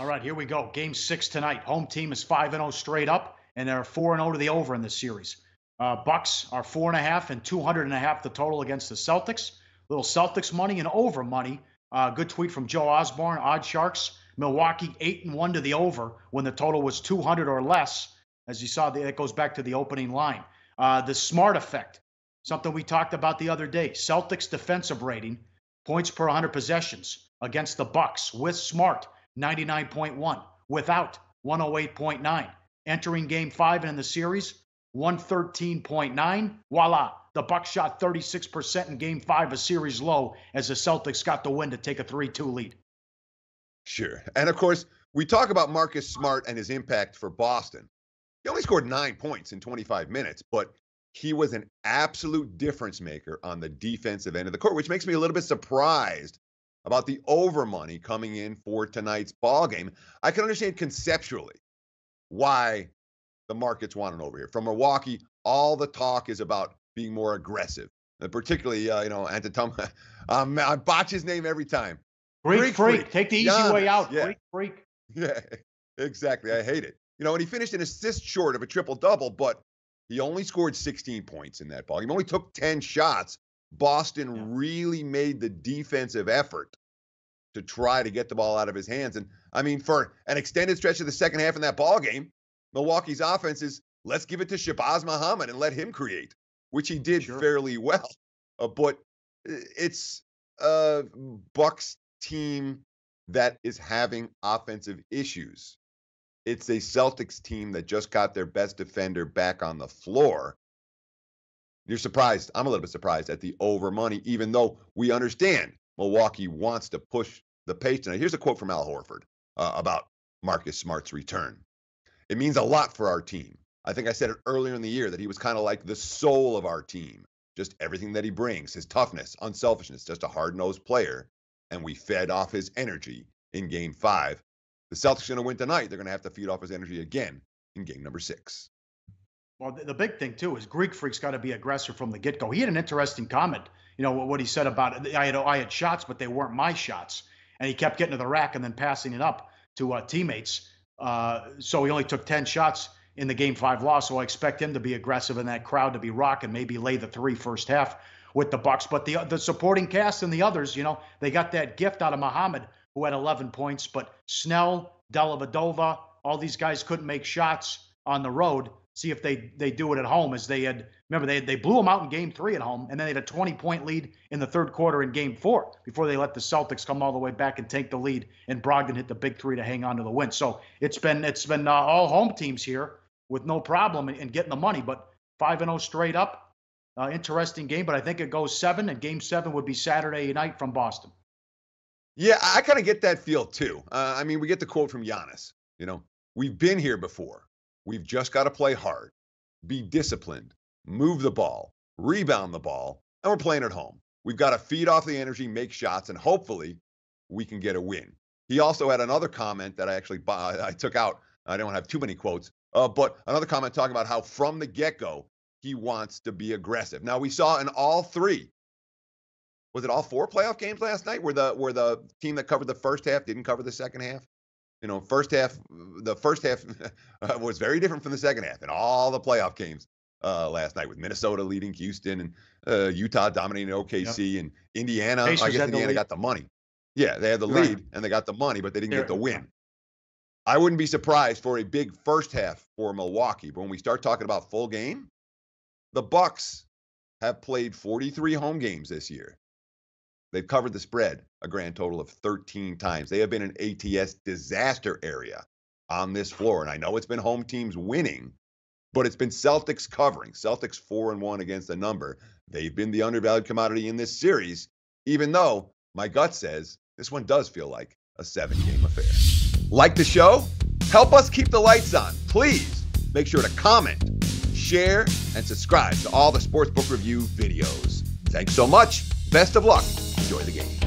All right, here we go. Game 6 tonight. Home team is 5-0 straight up, and they're 4-0 to the over in this series. Bucks are 4.5 and 200.5 the total against the Celtics. Little Celtics money and over money. Good tweet from Joe Osborne. Odd Sharks. Milwaukee 8-1 to the over when the total was 200 or less. As you saw, it goes back to the opening line. The Smart effect, something we talked about the other day. Celtics defensive rating, points per 100 possessions against the Bucks with Smart, 99.1. Without, 108.9. Entering Game 5 and in the series, 113.9. Voila. The Bucks shot 36% in Game 5, a series low, as the Celtics got the win to take a 3-2 lead. Sure. And, of course, we talk about Marcus Smart and his impact for Boston. He only scored 9 points in 25 minutes, but he was an absolute difference maker on the defensive end of the court, which makes me a little bit surprised about the over money coming in for tonight's ball game. I can understand conceptually why the markets want an over here. From Milwaukee, all the talk is about being more aggressive, and particularly, Antetokounmpo. I botch his name every time. Greek freak. Take the easy way out. Yeah. Greek freak. Yeah, exactly. I hate it. And he finished an assist short of a triple-double, but he only scored 16 points in that ball. He only took 10 shots. Boston really made the defensive effort to try to get the ball out of his hands. And, for an extended stretch of the second half in that ball game, Milwaukee's offense is, let's give it to Shabazz Muhammad and let him create, which he did fairly well. But it's a Bucks team that is having offensive issues. It's a Celtics team that just got their best defender back on the floor. You're surprised. I'm a little bit surprised at the over money, even though we understand Milwaukee wants to push the pace tonight. Here's a quote from Al Horford about Marcus Smart's return. It means a lot for our team. I think I said it earlier in the year that he was kind of like the soul of our team. Just everything that he brings, his toughness, unselfishness, just a hard-nosed player. And we fed off his energy in Game 5. The Celtics are going to win tonight. They're going to have to feed off his energy again in Game number 6. Well, the big thing, too, is Greek Freak's got to be aggressive from the get-go. He had an interesting comment, what he said about it. I had shots, but they weren't my shots. And he kept getting to the rack and then passing it up to teammates. So he only took 10 shots in the Game 5 loss, so I expect him to be aggressive in that crowd, to be rocking, maybe lay the 3 first half with the Bucks. But the supporting cast and the others, they got that gift out of Muhammad, who had 11 points, but Snell, Dellavedova, all these guys couldn't make shots on the road. See if they do it at home, as they had. Remember, they blew them out in Game 3 at home, and then they had a 20-point lead in the third quarter in Game 4 before they let the Celtics come all the way back and take the lead, and Brogdon hit the big 3 to hang on to the win. So it's been all home teams here with no problem in getting the money, but 5-0 straight up. Interesting game, but I think it goes 7, and Game 7 would be Saturday night from Boston. Yeah, I kind of get that feel too. We get the quote from Giannis. We've been here before. We've just got to play hard, be disciplined, move the ball, rebound the ball, and we're playing at home. We've got to feed off the energy, make shots, and hopefully we can get a win. He also had another comment that I took out. I don't have too many quotes, but another comment talking about how from the get-go he wants to be aggressive. Now, we saw in all 3. Was it all 4 playoff games last night where the team that covered the first half didn't cover the second half? The first half was very different from the second half in all the playoff games last night, with Minnesota leading Houston and Utah dominating OKC and Indiana. Pacers, I guess Indiana got the money. Yeah, they had the lead and they got the money, but they didn't get the win. I wouldn't be surprised for a big first half for Milwaukee, but when we start talking about full game, the Bucks have played 43 home games this year. They've covered the spread a grand total of 13 times. They have been an ATS disaster area on this floor. And I know it's been home teams winning, but it's been Celtics covering. Celtics 4-1 against the number. They've been the undervalued commodity in this series, even though my gut says this one does feel like a 7-game affair. Like the show? Help us keep the lights on. Please make sure to comment, share, and subscribe to all the Sportsbook Review videos. Thanks so much. Best of luck. Enjoy the game.